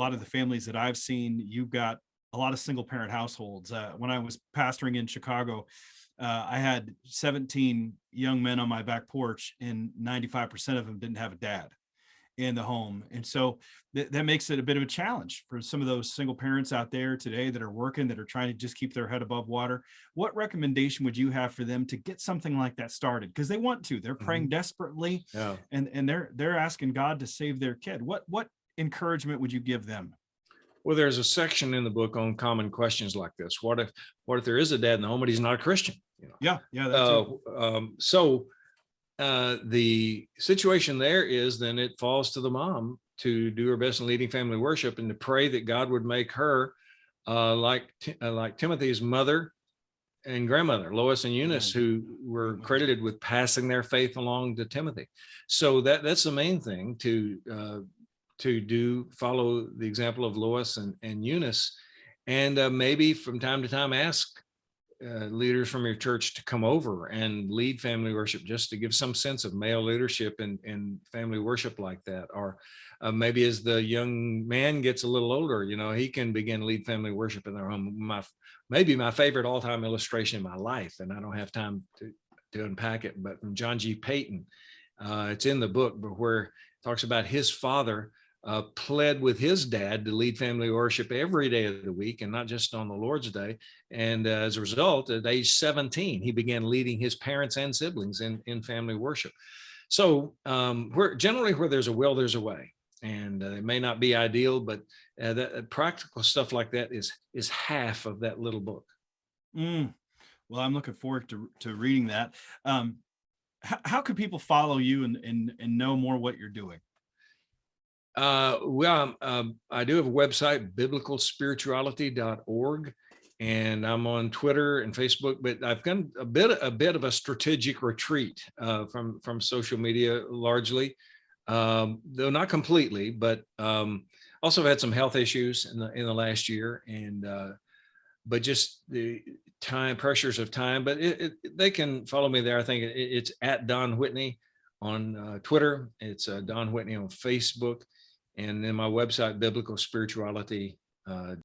lot of the families that I've seen, you've got a lot of single parent households. When I was pastoring in Chicago, I had 17 young men on my back porch, and 95% of them didn't have a dad in the home. And so that makes it a bit of a challenge for some of those single parents out there today that are working, that are trying to just keep their head above water. What recommendation would you have for them to get something like that started? Because they want to, they're praying desperately, Yeah. and they're asking God to save their kid. What encouragement would you give them? Well, there's a section in the book on common questions like this. What if there is a dad in the home, but he's not a Christian? Yeah, that too. The situation there is then it falls to the mom to do her best in leading family worship and to pray that God would make her like Timothy's mother and grandmother, Lois and Eunice, who were credited with passing their faith along to Timothy. So that's the main thing, to follow the example of Lois and Eunice, and maybe from time to time ask leaders from your church to come over and lead family worship, just to give some sense of male leadership in family worship like that. Or maybe as the young man gets a little older, he can begin to lead family worship in their home. Maybe my favorite all-time illustration in my life, and I don't have time to unpack it, but from John G. Payton, it's in the book, but where it talks about his father pled with his dad to lead family worship every day of the week and not just on the Lord's Day. And as a result, at age 17, he began leading his parents and siblings in family worship. So where there's a will, there's a way. And it may not be ideal, but that practical stuff like that is half of that little book. Well, I'm looking forward to reading that. How can people follow you and know more what you're doing? I do have a website, biblicalspirituality.org, and I'm on Twitter and Facebook, but I've done a bit of a strategic retreat from social media largely, though not completely, but also had some health issues in the last year, and but just the pressures of time. But they can follow me there. I think it's at Don Whitney on Twitter. It's Don Whitney on Facebook. And then my website, Biblical Spirituality